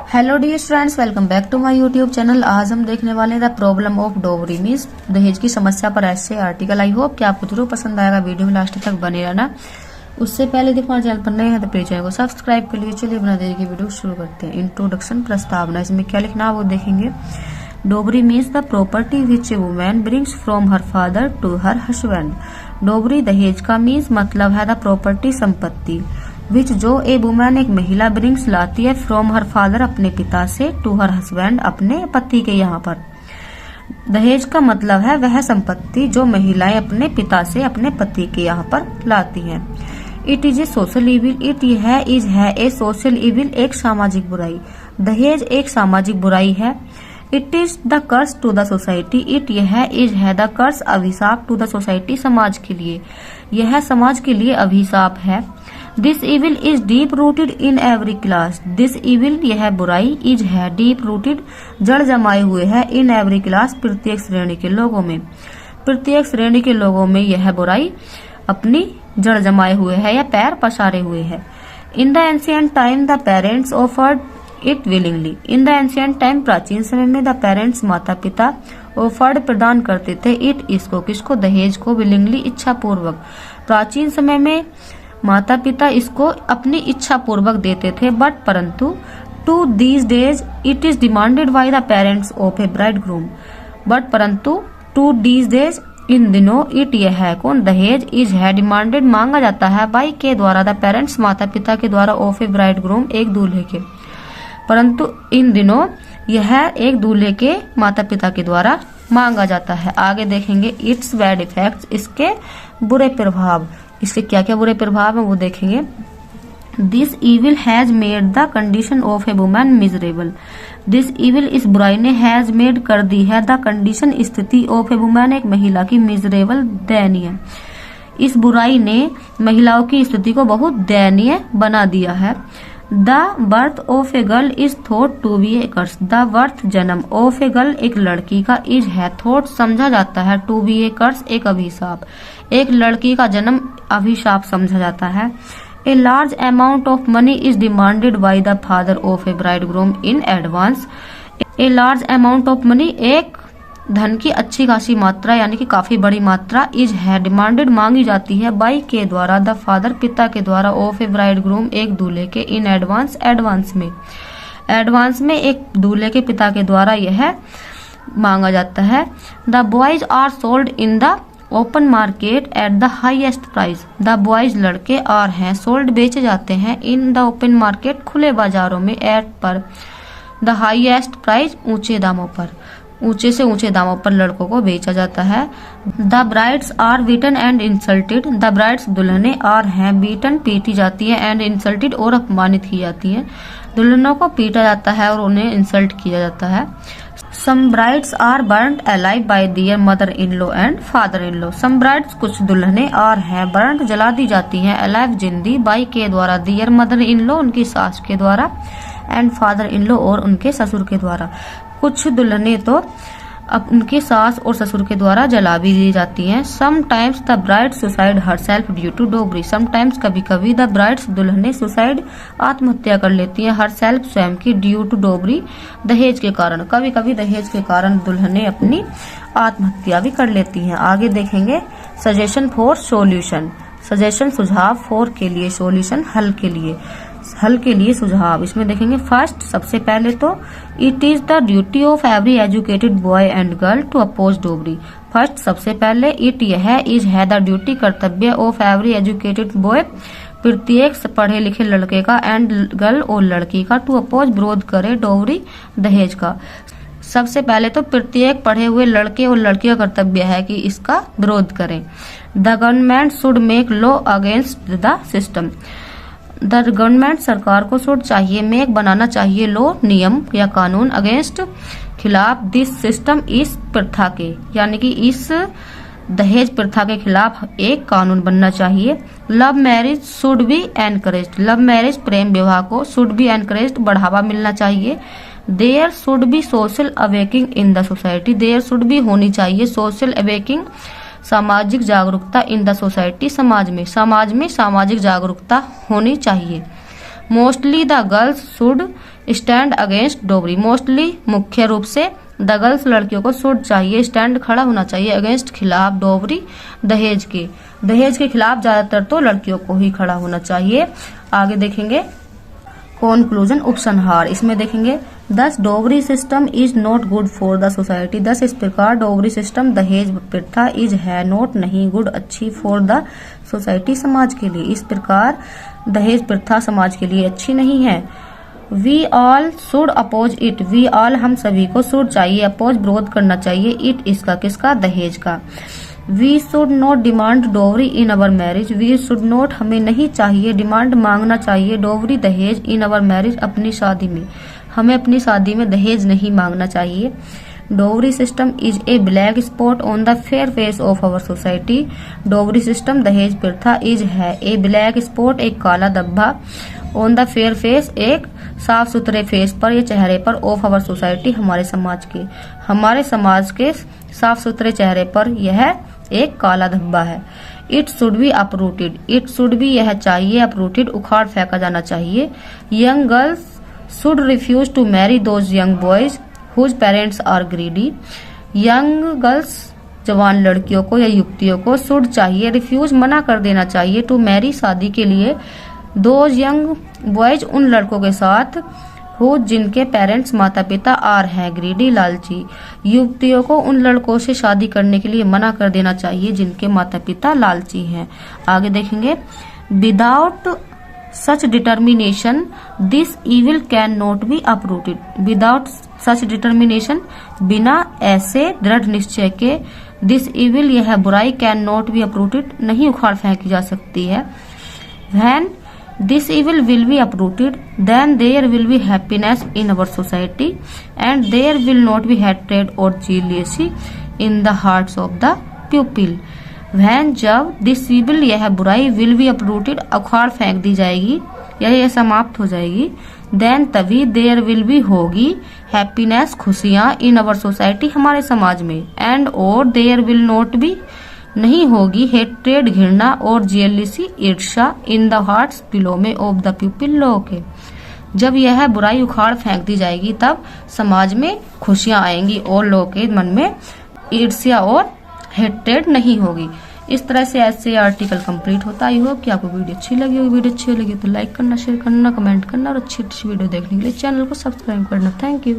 Hello dear students, welcome back to my YouTube channel. आज हम देखने वाले हैं the problem of dowry means दहेज की समस्या पर ऐसे आर्टिकल। आई होप कि आपको जरूर पसंद आएगा, वीडियो में लास्ट तक बने रहना। उससे पहले देखो हमारे चैनल पर नए हैं तो प्लीज चैनल को सब्सक्राइब कर लीजिए। चलिए बिना देरी के वीडियो शुरू करते हैं। इंट्रोडक्शन, प्रस्तावना। इसमें क्या लिखना है वो देखेंगे। Dowry means the property which a woman brings from her father to her husband. Dowry दहेज का मीन्स मतलब है द प्रॉपर्टी, संपत्ति, विच जो ए वुमैन एक महिला ब्रिंग्स लाती है फ्रॉम हर फादर अपने पिता से, टू हर हस्बैंड अपने पति के यहाँ पर। दहेज का मतलब है वह संपत्ति जो महिलाएं अपने पिता से अपने पति के यहाँ पर लाती हैं। It is a social evil. It है ए सोशल इविल, एक सामाजिक बुराई। दहेज एक सामाजिक बुराई है। It is the curse to the society. It है द कर्स, अभिशाप, टू द सोसाइटी, समाज के लिए। यह समाज के लिए अभिशाप है। This evil is deep rooted in every class. This evil, यह बुराई, इज है डीप रूटेड, जड़ जमाए हुए है, इन एवरी क्लास, प्रत्येक श्रेणी के लोगों में। प्रत्येक श्रेणी के लोगों में यह बुराई अपनी जड़ जमाए हुए है या पैर पसारे हुए है। In the ancient time the parents offered it willingly. In the ancient time, प्राचीन समय में, द पेरेंट्स, माता पिता, ऑफर्ड, प्रदान करते थे, इट, इसको, किसको, दहेज को, विलिंगली, इच्छा पूर्वक। प्राचीन समय में माता पिता इसको अपनी इच्छा पूर्वक देते थे, बट परंतु to these days it is demanded by the parents of a bride groom. But परंतु टू दीज डेज, इन दिनों, इट, यह है कौन, दहेज, इज है डिमांडेड, मांगा जाता है, बाई, के द्वारा, द पेरेंट्स, माता पिता के द्वारा, ऑफ ए ब्राइड ग्रूम, एक दूल्हे के। परंतु इन दिनों यह एक दूल्हे के माता पिता के द्वारा मांगा जाता है। आगे देखेंगे इट्स बैड इफेक्ट्स, इसके बुरे प्रभाव। इसके क्या क्या बुरे प्रभाव है वो देखेंगे। This evil has made the condition of a woman miserable. This evil, इस बुराई ने, हैज मेड, कर दी है, द कंडीशन, स्थिति, ऑफ ए वुमन, एक महिला की, मिजरेबल, दयनीय। इस बुराई ने महिलाओं की स्थिति को बहुत दयनीय बना दिया है। The birth of a girl is thought to be a curse. The birth, जन्म, ऑफ ए गर्ल, एक लड़की का, इज है, थॉट, समझा जाता है, टू बी ए कर्स, एक अभिशाप। एक लड़की का जन्म अभिशाप समझा जाता है। A large amount of money is demanded by the father of a bride groom in advance. A large amount of money, एक धन की अच्छी खासी मात्रा यानी कि काफी बड़ी मात्रा, इज है डिमांडेड, मांगी जाती है, बाई, के द्वारा, द फादर, पिता के द्वारा, ऑफ ए ब्राइड ग्रूम, एक दूल्हे के, इन एडवांस, एडवांस में। एडवांस में एक दूल्हे के पिता के द्वारा यह मांगा जाता है। The boys are sold in the open market at the highest price. The boys, लड़के, आर हैं, सोल्ड, बेचे जाते हैं, इन द ओपन मार्केट, खुले बाजारों में, एट, पर, द हाईएस्ट प्राइस, ऊंचे दामों पर, ऊंचे से ऊंचे दामों पर लड़कों को बेचा जाता है। The brides are beaten and insulted. The brides, दुल्हने, आर हैं, बीटन, पीटी जाती है, एंड इंसल्टेड, और अपमानित की जाती है। दुल्हनों को पीटा जाता है और उन्हें इंसल्ट किया जाता है। Some brides are burned alive by their mother in law and father in law. Some brides, कुछ दुल्हने, आर हैं, बर्न्ड, जला दी जाती हैं, अलाइव, जिंदी, बाय, के द्वारा, दियर मदर इन लॉ, उनकी सास के द्वारा, एंड फादर इन लॉ, और उनके ससुर के द्वारा। कुछ दुल्हने तो अब उनके सास और ससुर के द्वारा जला भी दी जाती हैं। Sometimes the bride suicide herself due to dowry. Sometimes, कभी कभी, द ब्राइड्स, दुल्हने, सुसाइड, आत्महत्या कर लेती हैं, हरसेल्फ, स्वयं की, ड्यू टू डोवरी, दहेज के कारण। कभी कभी दहेज के कारण दुल्हने अपनी आत्महत्या भी कर लेती हैं। आगे देखेंगे सजेशन फॉर सोल्यूशन। सजेशन, सुझाव, फॉर, के लिए, सोल्यूशन, हल के लिए, हल के लिए सुझाव। इसमें देखेंगे फर्स्ट, सबसे पहले तो, it is the duty of every educated boy and girl to oppose dowry. First, सबसे पहले, इट, यह, इज है, द ड्यूटी, कर्तव्य, ऑफ एवरी एजुकेटेड बॉय, प्रत्येक पढ़े लिखे लड़के का, एंड गर्ल, और लड़की का, टू अपोज, विरोध करे, डोवरी, दहेज का। सबसे पहले तो प्रत्येक पढ़े हुए लड़के और लड़की का कर्तव्य है कि इसका विरोध करें। The government should make law against the system. The government, सरकार को शुड, चाहिए, मेक, बनाना चाहिए, लो, नियम या कानून, अगेंस्ट, खिलाफ, दिस सिस्टम, इस प्रथा के, यानी कि इस दहेज प्रथा के खिलाफ एक कानून बनना चाहिए। Love marriage should be encouraged. Love marriage, प्रेम विवाह को, शुड बी एनकरेज्ड, बढ़ावा मिलना चाहिए। There should be social awakening in the society. There should be, होनी चाहिए, सोशल अवेकिंग, सामाजिक जागरूकता, इन द सोसाइटी, समाज में सामाजिक जागरूकता होनी चाहिए। Mostly the girls should stand against dowry, mostly मुख्य रूप से द गर्ल्स लड़कियों को शुड चाहिए, स्टैंड खड़ा होना चाहिए, अगेंस्ट खिलाफ, डोवरी दहेज के खिलाफ ज्यादातर तो लड़कियों को ही खड़ा होना चाहिए। आगे देखेंगे कॉन्क्लूजन, उपसंहार, इसमें देखेंगे दस dowry system is not good for the society, दस इस प्रकार डोवरी सिस्टम दहेज प्रथा इज है नॉट नहीं गुड अच्छी फॉर द सोसाइटी समाज के लिए, इस प्रकार दहेज प्रथा समाज के लिए अच्छी नहीं है। We all should oppose it, we all हम सभी को शुड चाहिए, अपोज विरोध करना चाहिए, इट इसका किसका, दहेज का। We should not demand dowry in our marriage, we should not हमें नहीं चाहिए, डिमांड मांगना चाहिए, डोवरी दहेज इन अवर मैरिज अपनी शादी में, हमें अपनी शादी में दहेज नहीं मांगना चाहिए। Dowry system is a black spot on the fair face of our society, dowry system दहेज प्रथा इज है ए ब्लैक स्पॉट एक काला धब्बा, ऑन द फेयर फेस एक साफ सुथरे फेस पर या चेहरे पर, ऑफ अवर सोसाइटी हमारे समाज के साफ सुथरे चेहरे पर यह एक काला धब्बा है। It should be uprooted, it should be यह चाहिए, अपरूटेड उखाड़ फेंका जाना चाहिए। Young girls should refuse to marry those young boys whose parents are greedy, young girls जवान लड़कियों को या युवतियों को शुड चाहिए, रिफ्यूज मना कर देना चाहिए, टू मैरी शादी के लिए, दोज यंग बॉयज उन लड़कों के साथ, हो जिनके पेरेंट्स माता पिता आर हैं ग्रीडी लालची, युवतियों को उन लड़कों से शादी करने के लिए मना कर देना चाहिए जिनके माता पिता लालची हैं। आगे देखेंगे without such determination this evil can not be uprooted, without such determination बिना ऐसे दृढ़ निश्चय के, दिस इविल यह बुराई कैन नॉट बी अपरूटेड नहीं उखाड़ फेंकी जा सकती है। When this evil will be uprooted then there will be happiness in our society and there will not be hatred or jealousy in the hearts of the people। when जब this evil यह बुराई will be uprooted उखाड़ फेंक दी जाएगी या यह समाप्त हो जाएगी, then तभी there will be होगी happiness खुशियां in our society हमारे समाज में, and और there will not be नहीं होगी हेट्रेड घृणा और जेलिसी ईर्ष्या इन द हार्ट्स दिलों में ऑफ द पीपल लोगों के। जब यह बुराई उखाड़ फेंक दी जाएगी तब समाज में खुशियां आएंगी और लोगों के मन में ईर्ष्या और हेट्रेड नहीं होगी। इस तरह से ऐसे आर्टिकल कंप्लीट होता है। आई होप कि आपको वीडियो अच्छी लगी होगी। वीडियो अच्छी लगी तो लाइक करना, शेयर करना, कमेंट करना और अच्छी अच्छी वीडियो देखने के लिए चैनल को सब्सक्राइब करना। Thank you.